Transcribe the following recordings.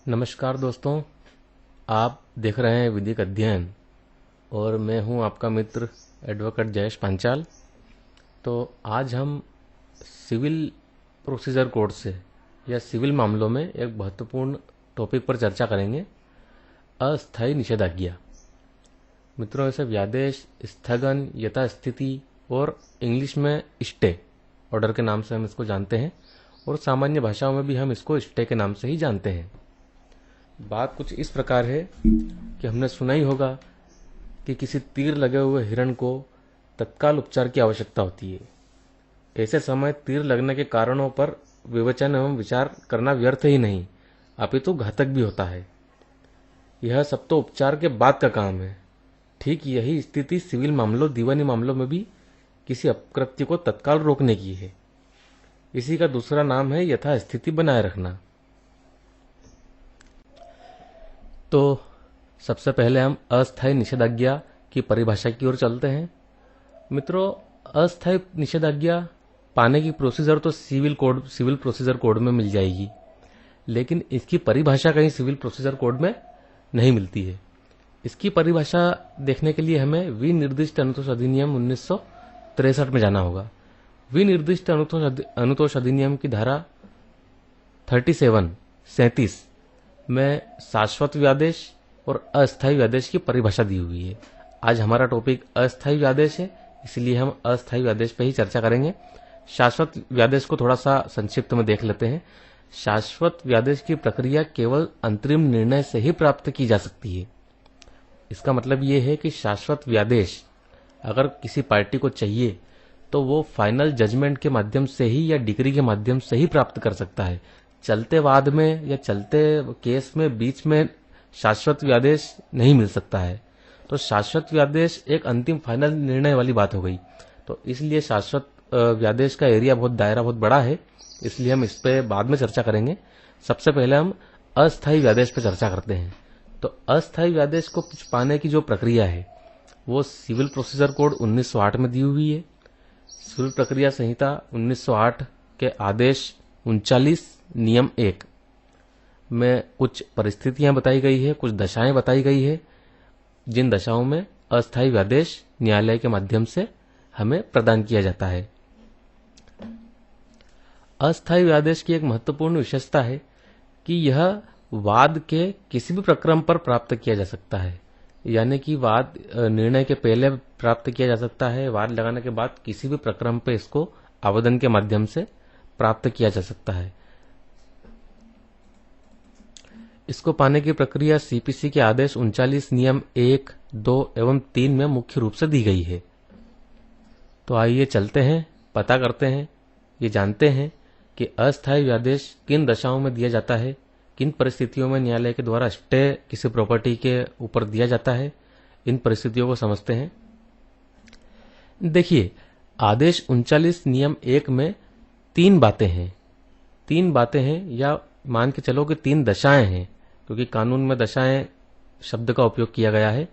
नमस्कार दोस्तों, आप देख रहे हैं विधिक अध्ययन और मैं हूं आपका मित्र एडवोकेट जयेश पांचाल। तो आज हम सिविल प्रोसीजर कोड से या सिविल मामलों में एक महत्वपूर्ण टॉपिक पर चर्चा करेंगे, अस्थायी निषेधाज्ञा। मित्रों, इसे व्यादेश, स्थगन, यथास्थिति और इंग्लिश में स्टे ऑर्डर के नाम से हम इसको जानते हैं और सामान्य भाषाओं में भी हम इसको स्टे के नाम से ही जानते हैं। बात कुछ इस प्रकार है कि हमने सुना ही होगा कि किसी तीर लगे हुए हिरण को तत्काल उपचार की आवश्यकता होती है। ऐसे समय तीर लगने के कारणों पर विवेचन एवं विचार करना व्यर्थ ही नहीं, अपितु घातक भी होता है। यह सब तो उपचार के बाद का काम है। ठीक यही स्थिति सिविल मामलों, दीवानी मामलों में भी किसी अपकृत्य को तत्काल रोकने की है। इसी का दूसरा नाम है यथास्थिति बनाए रखना। तो सबसे पहले हम अस्थायी निषेधाज्ञा की परिभाषा की ओर चलते हैं। मित्रों, अस्थायी निषेधाज्ञा पाने की प्रोसीजर तो सिविल प्रोसीजर कोड में मिल जाएगी, लेकिन इसकी परिभाषा कहीं सिविल प्रोसीजर कोड में नहीं मिलती है। इसकी परिभाषा देखने के लिए हमें विनिर्दिष्ट अनुतोष अधिनियम 1963 में जाना होगा। विनिर्दिष्ट अनुतोष अधिनियम की धारा 37 में शाश्वत व्यादेश और अस्थायी व्यादेश की परिभाषा दी हुई है। आज हमारा टॉपिक अस्थायी व्यादेश है, इसलिए हम अस्थायी व्यादेश पे ही चर्चा करेंगे। शाश्वत व्यादेश को थोड़ा सा संक्षिप्त में देख लेते हैं। शाश्वत व्यादेश की प्रक्रिया केवल अंतरिम निर्णय से ही प्राप्त की जा सकती है। इसका मतलब ये है कि शाश्वत व्यादेश अगर किसी पार्टी को चाहिए तो वो फाइनल जजमेंट के माध्यम से ही या डिक्री के माध्यम से ही प्राप्त कर सकता है। चलते वाद में या चलते केस में बीच में शाश्वत व्यादेश नहीं मिल सकता है। तो शाश्वत व्यादेश एक अंतिम फाइनल निर्णय वाली बात हो गई। तो इसलिए शाश्वत व्यादेश का एरिया दायरा बहुत बड़ा है, इसलिए हम इस पे बाद में चर्चा करेंगे। सबसे पहले हम अस्थायी व्यादेश पे चर्चा करते हैं। तो अस्थायी व्यादेश को पाने की जो प्रक्रिया है वो सिविल प्रोसीजर कोड 1908 में दी हुई है। सिविल प्रक्रिया संहिता 1908 के आदेश 39 नियम 1 में कुछ परिस्थितियां बताई गई है, कुछ दशाएं बताई गई है, जिन दशाओं में अस्थायी व्यादेश न्यायालय के माध्यम से हमें प्रदान किया जाता है। अस्थायी व्यादेश की एक महत्वपूर्ण विशेषता है कि यह वाद के किसी भी प्रक्रम पर प्राप्त किया जा सकता है। यानी कि वाद निर्णय के पहले प्राप्त किया जा सकता है, वाद लगाने के बाद किसी भी प्रक्रम पे इसको आवेदन के माध्यम से प्राप्त किया जा सकता है। इसको पाने की प्रक्रिया सीपीसी के आदेश 39 नियम 1, 2 एवं 3 में मुख्य रूप से दी गई है। तो आइए चलते हैं, पता करते हैं, ये जानते हैं कि अस्थायी व्यादेश किन दशाओं में दिया जाता है, किन परिस्थितियों में न्यायालय के द्वारा स्टे किसी प्रॉपर्टी के ऊपर दिया जाता है। इन परिस्थितियों को समझते हैं। देखिए, आदेश 39 नियम 1 में 3 बातें हैं या मान के चलो कि 3 दशाएं हैं, क्योंकि कानून में दशाएं शब्द का उपयोग किया गया है।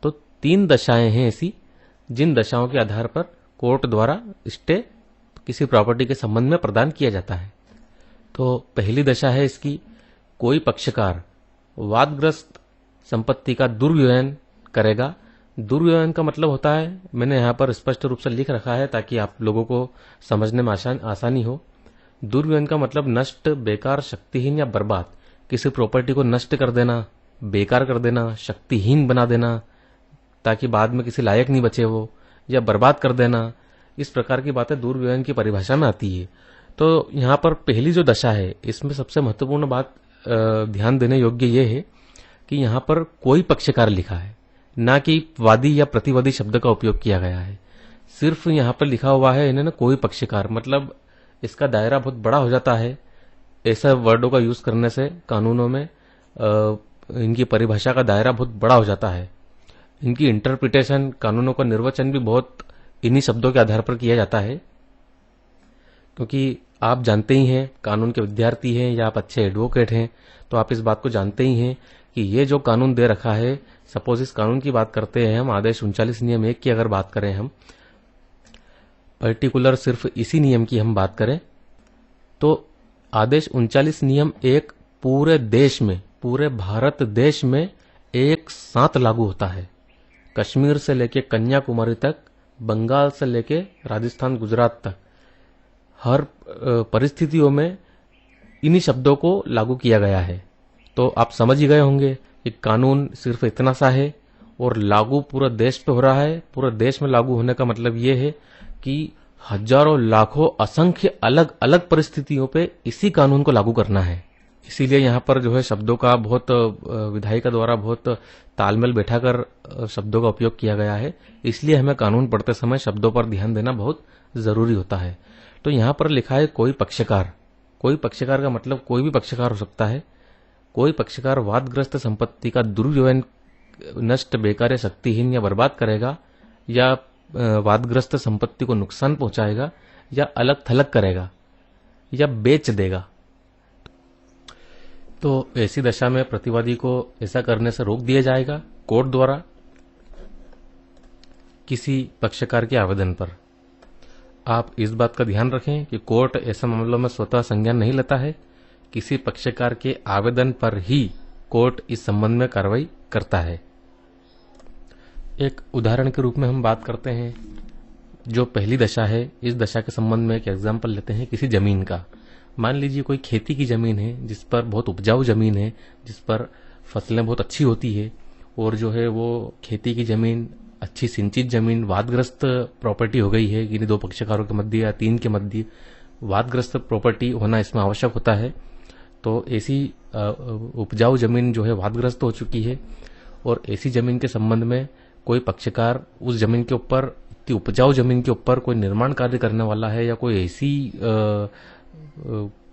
तो 3 दशाएं हैं ऐसी जिन दशाओं के आधार पर कोर्ट द्वारा स्टे किसी प्रॉपर्टी के संबंध में प्रदान किया जाता है। तो पहली दशा है इसकी, कोई पक्षकार वादग्रस्त संपत्ति का दुर्व्ययन करेगा। दुर्व्ययन का मतलब होता है, मैंने यहाँ पर स्पष्ट रूप से लिख रखा है ताकि आप लोगों को समझने में आसानी हो। दुर्व्ययन का मतलब नष्ट, बेकार, शक्तिहीन या बर्बाद, किसी प्रॉपर्टी को नष्ट कर देना, बेकार कर देना, शक्तिहीन बना देना ताकि बाद में किसी लायक नहीं बचे वो, या बर्बाद कर देना। इस प्रकार की बातें दुर्व्ययन की परिभाषा में आती है। तो यहाँ पर पहली जो दशा है, इसमें सबसे महत्वपूर्ण बात ध्यान देने योग्य ये है कि यहाँ पर कोई पक्षकार लिखा है, ना कि वादी या प्रतिवादी शब्द का उपयोग किया गया है। सिर्फ यहाँ पर लिखा हुआ है इन्होंने कोई पक्षकार, मतलब इसका दायरा बहुत बड़ा हो जाता है। ऐसा वर्डों का यूज करने से कानूनों में इनकी परिभाषा का दायरा बहुत बड़ा हो जाता है। इनकी इंटरप्रिटेशन, कानूनों का निर्वचन भी बहुत इन्हीं शब्दों के आधार पर किया जाता है। क्योंकि आप जानते ही हैं, कानून के विद्यार्थी हैं या आप अच्छे एडवोकेट हैं, तो आप इस बात को जानते ही हैं कि ये जो कानून दे रखा है, सपोज इस कानून की बात करते हैं हम, आदेश 39 नियम 1 की अगर बात करें हम, पर्टिकुलर सिर्फ इसी नियम की हम बात करें, तो आदेश 39 नियम 1 पूरे देश में पूरे भारत देश में एक साथ लागू होता है। कश्मीर से लेके कन्याकुमारी तक, बंगाल से लेके राजस्थान गुजरात तक, हर परिस्थितियों में इन्हीं शब्दों को लागू किया गया है। तो आप समझ ही गए होंगे कि कानून सिर्फ इतना सा है और लागू पूरा देश पे हो रहा है। पूरे देश में लागू होने का मतलब ये है कि हजारों लाखों असंख्य अलग अलग परिस्थितियों पे इसी कानून को लागू करना है। इसीलिए यहाँ पर जो है शब्दों का बहुत विधायिका द्वारा बहुत तालमेल बैठाकर शब्दों का उपयोग किया गया है। इसलिए हमें कानून पढ़ते समय शब्दों पर ध्यान देना बहुत जरूरी होता है। तो यहाँ पर लिखा है कोई पक्षकार। कोई पक्षकार का मतलब कोई भी पक्षकार हो सकता है। कोई पक्षकार वादग्रस्त संपत्ति का दुर्व्यवहार, नष्ट, बेकार या शक्तिहीन या बर्बाद करेगा, या वादग्रस्त संपत्ति को नुकसान पहुंचाएगा, या अलग थलग करेगा, या बेच देगा। तो ऐसी दशा में प्रतिवादी को ऐसा करने से रोक दिया जाएगा कोर्ट द्वारा किसी पक्षकार के आवेदन पर। आप इस बात का ध्यान रखें कि कोर्ट ऐसे मामलों में स्वतः संज्ञान नहीं लेता है। किसी पक्षकार के आवेदन पर ही कोर्ट इस संबंध में कार्रवाई करता है। एक उदाहरण के रूप में हम बात करते हैं। जो पहली दशा है, इस दशा के संबंध में एक एग्जाम्पल लेते हैं किसी जमीन का। मान लीजिए कोई खेती की जमीन है जिस पर बहुत उपजाऊ जमीन है, जिस पर फसलें बहुत अच्छी होती है, और जो है वो खेती की जमीन, अच्छी सिंचित जमीन वादग्रस्त प्रॉपर्टी हो गई है। किन्हीं दो पक्षकारों के मध्य या तीन के मध्य वादग्रस्त प्रॉपर्टी होना इसमें आवश्यक होता है। तो ऐसी उपजाऊ जमीन जो है वादग्रस्त हो चुकी है, और ऐसी जमीन के संबंध में कोई पक्षकार उस जमीन के ऊपर, इतनी उपजाऊ जमीन के ऊपर कोई निर्माण कार्य करने वाला है, या कोई ऐसी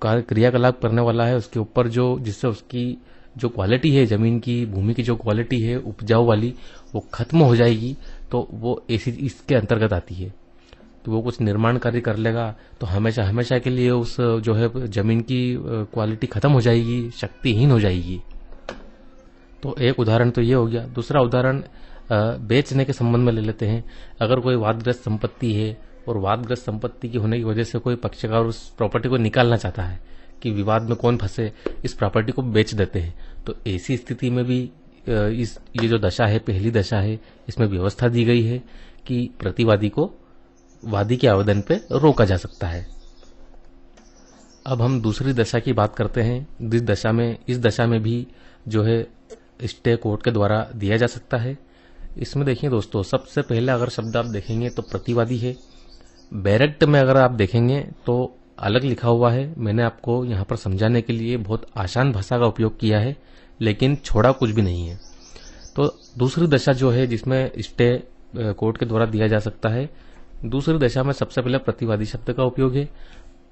क्रियाकलाप करने वाला है उसके ऊपर जो जिससे उसकी जो क्वालिटी है, जमीन की, भूमि की जो क्वालिटी है उपजाऊ वाली, वो खत्म हो जाएगी, तो वो ऐसी इसके अंतर्गत आती है। तो वो कुछ निर्माण कार्य कर लेगा तो हमेशा हमेशा के लिए उस जो है जमीन की क्वालिटी खत्म हो जाएगी, शक्तिहीन हो जाएगी। तो एक उदाहरण तो ये हो गया। दूसरा उदाहरण बेचने के संबंध में ले लेते हैं। अगर कोई वादग्रस्त संपत्ति है और वादग्रस्त संपत्ति की होने की वजह से कोई पक्षकार उस प्रॉपर्टी को निकालना चाहता है कि विवाद में कौन फंसे, इस प्रॉपर्टी को बेच देते हैं। तो ऐसी स्थिति में भी ये जो दशा है, पहली दशा है, इसमें व्यवस्था दी गई है कि प्रतिवादी को वादी के आवेदन पे रोका जा सकता है। अब हम दूसरी दशा की बात करते हैं। इस दशा में भी जो है स्टे कोर्ट के द्वारा दिया जा सकता है। इसमें देखिए दोस्तों, सबसे पहले अगर शब्द आप देखेंगे तो प्रतिवादी है। बैरेक्ट में अगर आप देखेंगे तो अलग लिखा हुआ है। मैंने आपको यहाँ पर समझाने के लिए बहुत आसान भाषा का उपयोग किया है, लेकिन छोड़ा कुछ भी नहीं है। तो दूसरी दशा जो है जिसमें स्टे कोर्ट के द्वारा दिया जा सकता है, दूसरी दशा में सबसे पहले प्रतिवादी शब्द का उपयोग है।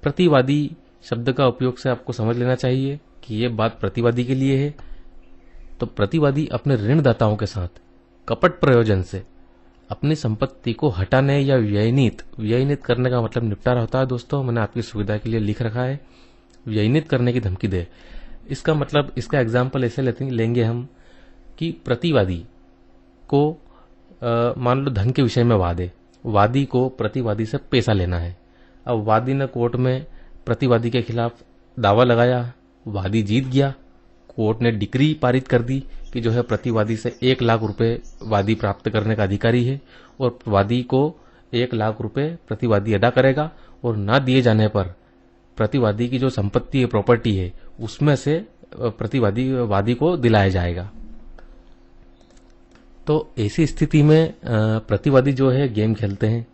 प्रतिवादी शब्द का उपयोग से आपको समझ लेना चाहिए कि ये बात प्रतिवादी के लिए है। तो प्रतिवादी अपने ऋणदाताओं के साथ कपट प्रयोजन से अपनी संपत्ति को हटाने या व्ययनित करने का मतलब निपटारा होता है। दोस्तों, मैंने आपकी सुविधा के लिए लिख रखा है, व्ययनित करने की धमकी दे। इसका मतलब, इसका एग्जाम्पल ऐसे लेंगे हम कि प्रतिवादी को मान लो धन के विषय में वादी को प्रतिवादी से पैसा लेना है। अब वादी ने कोर्ट में प्रतिवादी के खिलाफ दावा लगाया, वादी जीत गया। कोर्ट ने डिक्री पारित कर दी कि जो है प्रतिवादी से 1 लाख रुपए वादी प्राप्त करने का अधिकारी है, और वादी को 1 लाख रुपए प्रतिवादी अदा करेगा, और ना दिए जाने पर प्रतिवादी की जो संपत्ति है, प्रॉपर्टी है, उसमें से वादी को दिलाया जाएगा। तो ऐसी स्थिति में प्रतिवादी जो है गेम खेलते हैं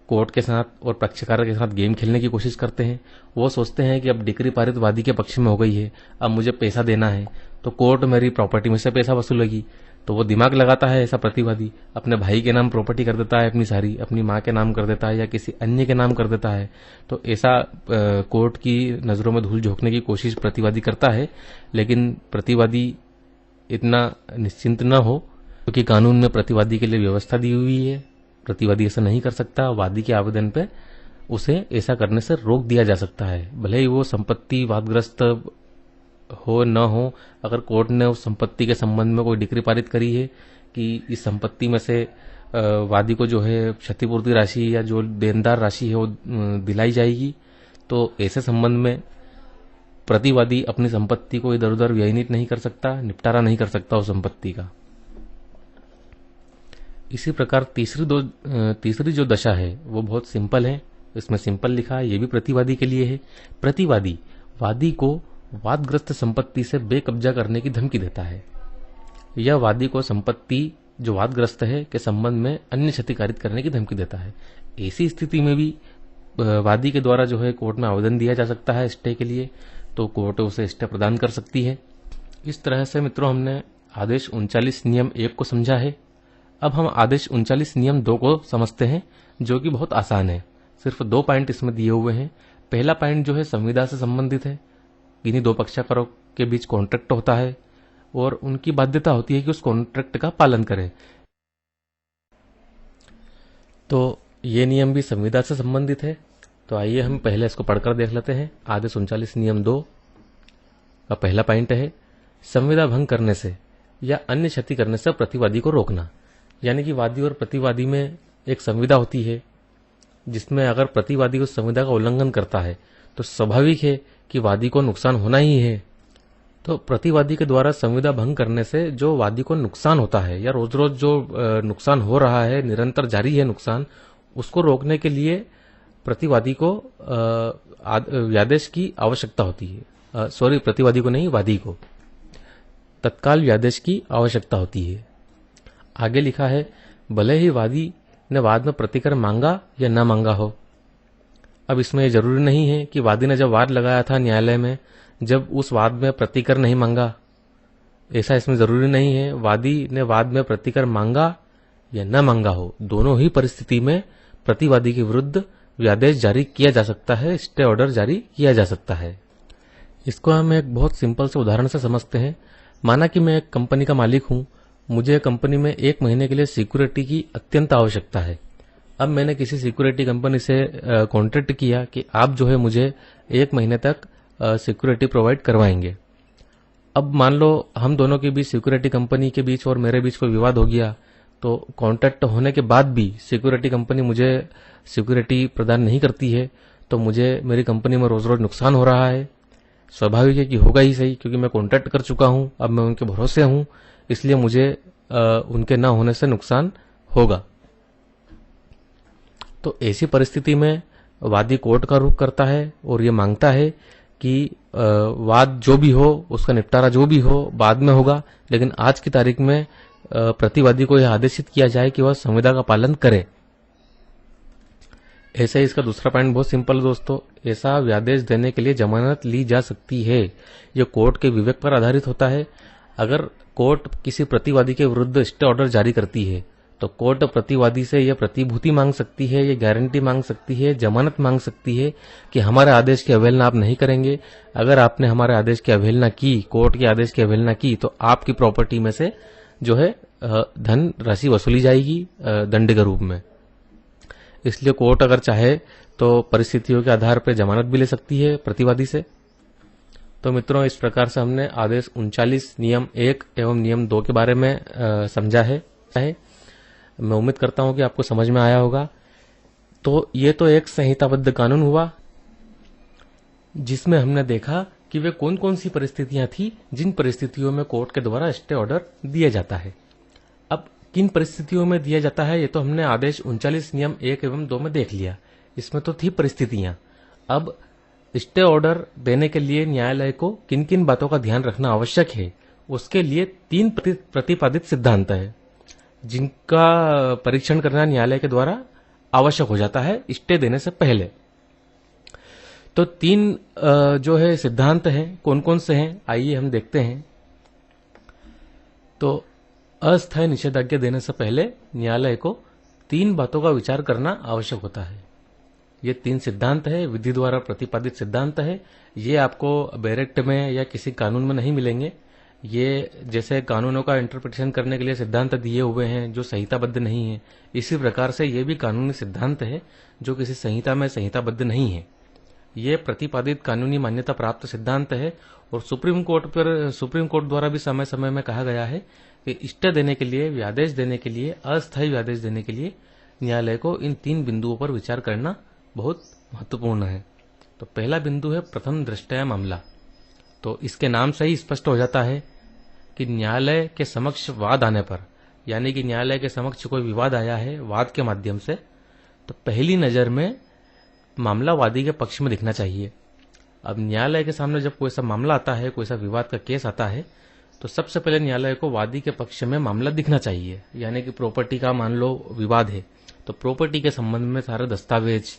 कोर्ट के साथ, और पक्षकार के साथ गेम खेलने की कोशिश करते हैं। वो सोचते हैं कि अब डिक्री पारित वादी के पक्ष में हो गई है, अब मुझे पैसा देना है, तो कोर्ट मेरी प्रॉपर्टी में से पैसा वसूलेगी। तो वो दिमाग लगाता है ऐसा प्रतिवादी, अपने भाई के नाम प्रॉपर्टी कर देता है, अपनी सारी अपनी माँ के नाम कर देता है, या किसी अन्य के नाम कर देता है। तो ऐसा कोर्ट की नजरों में धूल झोंकने की कोशिश प्रतिवादी करता है। लेकिन प्रतिवादी इतना निश्चिंत न हो, क्योंकि कानून में प्रतिवादी के लिए व्यवस्था दी हुई है। प्रतिवादी ऐसा नहीं कर सकता। वादी के आवेदन पे उसे ऐसा करने से रोक दिया जा सकता है, भले ही वो संपत्ति वादग्रस्त हो न हो। अगर कोर्ट ने उस संपत्ति के संबंध में कोई डिक्री पारित करी है कि इस संपत्ति में से वादी को जो है क्षतिपूर्ति राशि या जो देनदार राशि है वो दिलाई जाएगी, तो ऐसे संबंध में प्रतिवादी अपनी संपत्ति को इधर उधर व्ययित नहीं कर सकता, निपटारा नहीं कर सकता उस संपत्ति का। इसी प्रकार तीसरी जो दशा है वो बहुत सिंपल है, इसमें सिंपल लिखा है, ये भी प्रतिवादी के लिए है। प्रतिवादी वादी को वादग्रस्त संपत्ति से बेकब्जा करने की धमकी देता है। यह वादी को संपत्ति जो वादग्रस्त है के संबंध में अन्य क्षति कारित करने की धमकी देता है। ऐसी स्थिति में भी वादी के द्वारा जो है कोर्ट में आवेदन दिया जा सकता है स्टे के लिए, तो कोर्ट उसे स्टे प्रदान कर सकती है। इस तरह से मित्रों हमने आदेश 39 नियम 1 को समझा है। अब हम आदेश 39 नियम 2 को समझते हैं, जो कि बहुत आसान है। सिर्फ 2 पॉइंट इसमें दिए हुए हैं। पहला पॉइंट जो है संविदा से संबंधित है। इन्हीं 2 पक्षकारों के बीच कॉन्ट्रैक्ट होता है और उनकी बाध्यता होती है कि उस कॉन्ट्रैक्ट का पालन करें। तो ये नियम भी संविदा से संबंधित है। तो आइए हम पहले इसको पढ़कर देख लेते हैं। आदेश 39 नियम 2 का पहला पॉइंट है संविदा भंग करने से या अन्य क्षति करने से प्रतिवादी को रोकना। यानी कि वादी और प्रतिवादी में एक संविदा होती है, जिसमें अगर प्रतिवादी उस संविदा का उल्लंघन करता है तो स्वाभाविक है कि वादी को नुकसान होना ही है। तो प्रतिवादी के द्वारा संविदा भंग करने से जो वादी को नुकसान होता है या रोज रोज जो नुकसान हो रहा है, निरंतर जारी है नुकसान, उसको रोकने के लिए प्रतिवादी को व्यादेश की आवश्यकता होती है। प्रतिवादी को नहीं, वादी को तत्काल व्यादेश की आवश्यकता होती है। आगे लिखा है भले ही वादी ने वाद में प्रतिकर मांगा या न मांगा हो। अब इसमें यह जरूरी नहीं है कि वादी ने जब वाद लगाया था न्यायालय में, जब उस वाद में प्रतिकर नहीं मांगा, ऐसा इसमें जरूरी नहीं है। वादी ने वाद में प्रतिकर मांगा या न मांगा हो, दोनों ही परिस्थिति में प्रतिवादी के विरुद्ध व्यादेश जारी किया जा सकता है, स्टे ऑर्डर जारी किया जा सकता है। इसको हम एक बहुत सिंपल से उदाहरण से समझते हैं। माना कि मैं एक कंपनी का मालिक हूं, मुझे कंपनी में 1 महीने के लिए सिक्योरिटी की अत्यंत आवश्यकता है। अब मैंने किसी सिक्योरिटी कंपनी से कॉन्ट्रैक्ट किया कि आप जो है मुझे 1 महीने तक सिक्योरिटी प्रोवाइड करवाएंगे। अब मान लो हम दोनों के बीच, सिक्योरिटी कंपनी के बीच और मेरे बीच कोई विवाद हो गया, तो कॉन्ट्रैक्ट होने के बाद भी सिक्योरिटी कंपनी मुझे सिक्योरिटी प्रदान नहीं करती है, तो मुझे मेरी कंपनी में रोज रोज नुकसान हो रहा है। स्वाभाविक है कि होगा ही सही, क्योंकि मैं कॉन्ट्रैक्ट कर चुका हूं, अब मैं उनके भरोसे हूं, इसलिए मुझे उनके ना होने से नुकसान होगा। तो ऐसी परिस्थिति में वादी कोर्ट का रुख करता है और ये मांगता है कि वाद जो भी हो, उसका निपटारा जो भी हो बाद में होगा, लेकिन आज की तारीख में प्रतिवादी को यह आदेशित किया जाए कि वह संविदा का पालन करे। ऐसे ही इसका दूसरा पॉइंट बहुत सिंपल दोस्तों, ऐसा व्यादेश देने के लिए जमानत ली जा सकती है। यह कोर्ट के विवेक पर आधारित होता है। अगर कोर्ट किसी प्रतिवादी के विरुद्ध स्टे ऑर्डर जारी करती है तो कोर्ट प्रतिवादी से यह प्रतिभूति मांग सकती है, यह गारंटी मांग सकती है, जमानत मांग सकती है कि हमारे आदेश की अवहेलना आप नहीं करेंगे। अगर आपने हमारे आदेश की अवहेलना की, कोर्ट के आदेश की अवहेलना की, तो आपकी प्रॉपर्टी में से जो है धन राशि वसूली जाएगी दंड के रूप में। इसलिए कोर्ट अगर चाहे तो परिस्थितियों के आधार पर जमानत भी ले सकती है प्रतिवादी से। तो मित्रों, इस प्रकार से हमने आदेश 39 नियम 1 एवं नियम 2 के बारे में समझा है। मैं उम्मीद करता हूं कि आपको समझ में आया होगा। तो ये तो एक संहिताबद्ध कानून हुआ, जिसमें हमने देखा कि वे कौन कौन सी परिस्थितियां थी जिन परिस्थितियों में कोर्ट के द्वारा स्टे ऑर्डर दिया जाता है। अब किन परिस्थितियों में दिया जाता है, ये तो हमने आदेश 39 नियम 1 एवं 2 में देख लिया। इसमें तो थी परिस्थितियां। अब स्टे ऑर्डर देने के लिए न्यायालय को किन किन बातों का ध्यान रखना आवश्यक है, उसके लिए 3 प्रतिपादित सिद्धांत है, जिनका परीक्षण करना न्यायालय के द्वारा आवश्यक हो जाता है स्टे देने से पहले। तो 3 जो है सिद्धांत हैं, कौन कौन से हैं, आइए हम देखते हैं। तो अस्थायी निषेधाज्ञा देने से पहले न्यायालय को 3 बातों का विचार करना आवश्यक होता है। ये 3 सिद्धांत है, विधि द्वारा प्रतिपादित सिद्धांत है। ये आपको बैरेक्ट में या किसी कानून में नहीं मिलेंगे। ये जैसे कानूनों का इंटरप्रिटेशन करने के लिए सिद्धांत दिए हुए हैं जो संहिताबद्ध नहीं है, इसी प्रकार से ये भी कानूनी सिद्धांत है जो किसी संहिता में संहिताबद्ध नहीं है। ये प्रतिपादित कानूनी मान्यता प्राप्त सिद्धांत है और सुप्रीम कोर्ट द्वारा भी समय समय में कहा गया है कि स्टे देने के लिए, व्यादेश देने के लिए, अस्थायी व्यादेश देने के लिए न्यायालय को इन 3 बिंदुओं पर विचार करना बहुत महत्वपूर्ण है। तो पहला बिंदु है प्रथम दृष्टया मामला। तो इसके नाम से ही स्पष्ट हो जाता है कि न्यायालय के समक्ष वाद आने पर, यानी कि न्यायालय के समक्ष कोई विवाद आया है वाद के माध्यम से, तो पहली नजर में मामला वादी के पक्ष में दिखना चाहिए। अब न्यायालय के सामने जब कोई सा मामला आता है, कोई सा विवाद का केस आता है, तो सबसे पहले न्यायालय को वादी के पक्ष में मामला दिखना चाहिए। यानी कि प्रॉपर्टी का मान लो विवाद है, तो प्रॉपर्टी के संबंध में सारे दस्तावेज,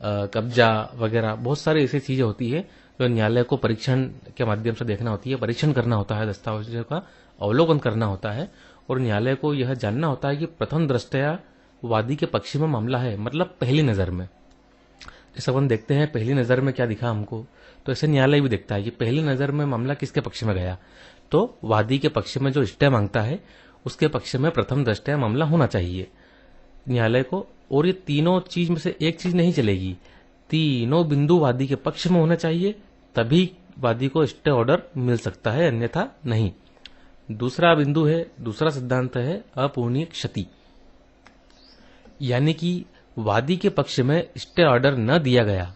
कब्जा वगैरह बहुत सारी ऐसी चीजें होती है जो न्यायालय को परीक्षण के माध्यम से देखना होती है, परीक्षण करना होता है, दस्तावेजों का अवलोकन करना होता है, और न्यायालय को यह जानना होता है कि प्रथम दृष्टया वादी के पक्ष में मामला है, मतलब पहली नजर में। जैसे अपन देखते हैं पहली नजर में क्या दिखा हमको, तो ऐसे न्यायालय भी देखता है कि पहली नजर में मामला किसके पक्ष में गया, तो वादी के पक्ष में जो स्टे मांगता है उसके पक्ष में प्रथम दृष्टया मामला होना चाहिए न्यायालय को। और ये तीनों चीज में से एक चीज नहीं चलेगी, तीनों बिंदु वादी के पक्ष में होना चाहिए, तभी वादी को स्टे ऑर्डर मिल सकता है, अन्यथा नहीं। दूसरा बिंदु है, दूसरा सिद्धांत है अपूर्णीय क्षति। यानी कि वादी के पक्ष में स्टे ऑर्डर न दिया गया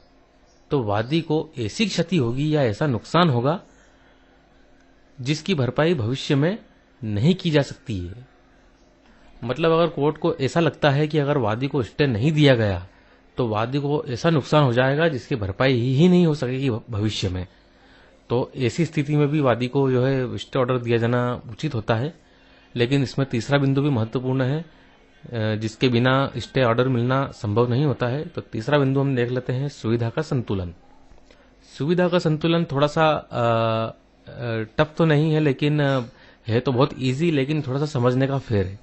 तो वादी को ऐसी क्षति होगी या ऐसा नुकसान होगा जिसकी भरपाई भविष्य में नहीं की जा सकती है। मतलब अगर कोर्ट को ऐसा लगता है कि अगर वादी को स्टे नहीं दिया गया तो वादी को ऐसा नुकसान हो जाएगा जिसकी भरपाई ही नहीं हो सकेगी भविष्य में, तो ऐसी स्थिति में भी वादी को जो है स्टे ऑर्डर दिया जाना उचित होता है। लेकिन इसमें तीसरा बिंदु भी महत्वपूर्ण है, जिसके बिना स्टे ऑर्डर मिलना संभव नहीं होता है। तो तीसरा बिंदु हम देख लेते हैं सुविधा का संतुलन। सुविधा का संतुलन थोड़ा सा टफ तो नहीं है, लेकिन है तो बहुत इजी, लेकिन थोड़ा सा समझने का फेर है।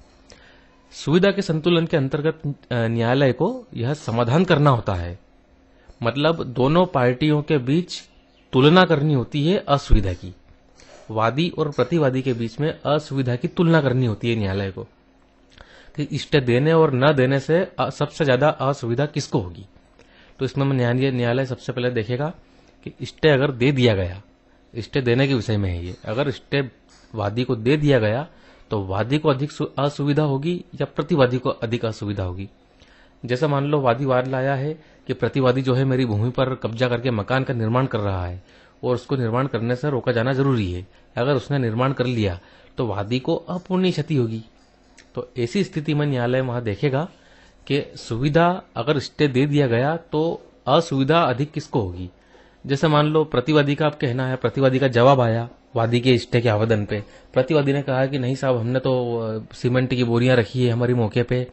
सुविधा के संतुलन के अंतर्गत न्यायालय को यह समाधान करना होता है, मतलब दोनों पार्टियों के बीच तुलना करनी होती है असुविधा की। वादी और प्रतिवादी के बीच में असुविधा की तुलना करनी होती है न्यायालय को कि स्टे देने और न देने से सबसे ज्यादा असुविधा किसको होगी। तो इसमें न्यायालय सबसे पहले देखेगा कि स्टे अगर दे दिया गया, स्टे देने के विषय में है ये, अगर स्टे वादी को दे दिया गया तो वादी को अधिक असुविधा होगी या प्रतिवादी को अधिक असुविधा होगी। जैसा मान लो वादी वाद लाया है कि प्रतिवादी जो है मेरी भूमि पर कब्जा करके मकान का निर्माण कर रहा है और उसको निर्माण करने से रोका जाना जरूरी है। अगर उसने निर्माण कर लिया तो वादी को अपूर्णीय क्षति होगी। तो ऐसी स्थिति में न्यायालय वहां देखेगा कि सुविधा अगर स्टे दे दिया गया तो असुविधा अधिक किसको होगी। जैसे मान लो प्रतिवादी का आप कहना है, प्रतिवादी का जवाब आया वादी के स्टे के आवेदन पे। प्रतिवादी ने कहा कि नहीं साहब, हमने तो सीमेंट की बोरियां रखी है हमारी मौके पे,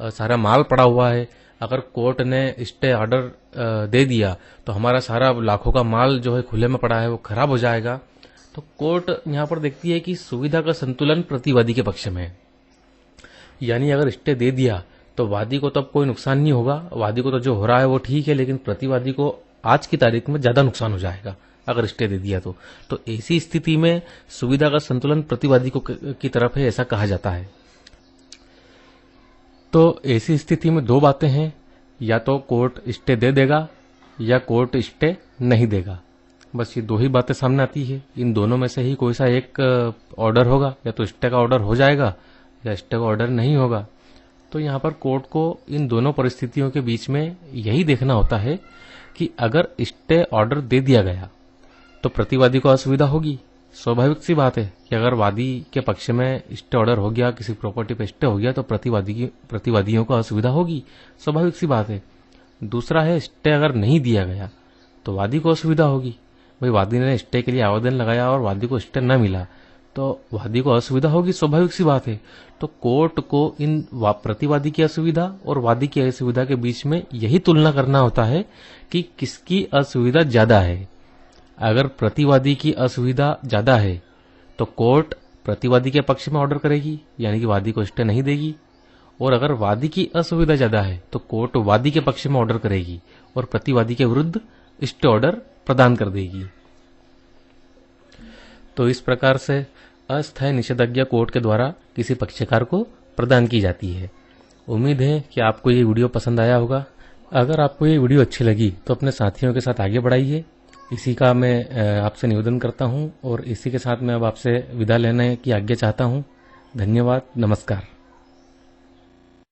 सारा माल पड़ा हुआ है, अगर कोर्ट ने स्टे ऑर्डर दे दिया तो हमारा सारा लाखों का माल जो है खुले में पड़ा है वो खराब हो जाएगा। तो कोर्ट यहाँ पर देखती है कि सुविधा का संतुलन प्रतिवादी के पक्ष में है, यानी अगर स्टे दे दिया तो वादी को तब कोई नुकसान नहीं होगा, वादी को तो जो हो रहा है वो ठीक है, लेकिन प्रतिवादी को आज की तारीख में ज्यादा नुकसान हो जाएगा अगर स्टे दे दिया तो ऐसी स्थिति में सुविधा का संतुलन प्रतिवादी को की तरफ है, ऐसा कहा जाता है। तो ऐसी स्थिति में दो बातें हैं, या तो कोर्ट स्टे दे देगा या कोर्ट स्टे नहीं देगा। बस ये दो ही बातें सामने आती है। इन दोनों में से ही कोई सा एक ऑर्डर होगा, या तो स्टे का ऑर्डर हो जाएगा या स्टे का ऑर्डर नहीं होगा। तो यहाँ पर कोर्ट को इन दोनों परिस्थितियों के बीच में यही देखना होता है कि अगर स्टे ऑर्डर दे दिया गया तो प्रतिवादी को असुविधा होगी। स्वाभाविक सी बात है कि अगर वादी के पक्ष में स्टे ऑर्डर हो गया, किसी प्रॉपर्टी पे स्टे हो गया, तो प्रतिवादियों को असुविधा होगी, स्वाभाविक सी बात है। दूसरा है स्टे अगर नहीं दिया गया तो वादी को असुविधा होगी। भाई वादी ने स्टे के लिए आवेदन लगाया और वादी को स्टे न मिला तो वादी को असुविधा होगी, स्वाभाविक सी बात है। तो कोर्ट को इन प्रतिवादी की असुविधा और वादी की असुविधा के बीच में यही तुलना करना होता है कि किसकी असुविधा ज्यादा है। अगर प्रतिवादी की असुविधा ज्यादा है तो कोर्ट प्रतिवादी के पक्ष में ऑर्डर करेगी, यानी कि वादी को स्टे नहीं देगी। और अगर वादी की असुविधा ज्यादा है तो कोर्ट वादी के पक्ष में ऑर्डर करेगी और प्रतिवादी के विरुद्ध स्टे ऑर्डर प्रदान कर देगी। तो इस प्रकार से अस्थायी निषेधाज्ञा कोर्ट के द्वारा किसी पक्षकार को प्रदान की जाती है। उम्मीद है कि आपको ये वीडियो पसंद आया होगा। अगर आपको ये वीडियो अच्छी लगी तो अपने साथियों के साथ आगे बढ़ाइए, इसी का मैं आपसे निवेदन करता हूं और इसी के साथ मैं अब आपसे विदा लेने की आज्ञा चाहता हूं। धन्यवाद, नमस्कार।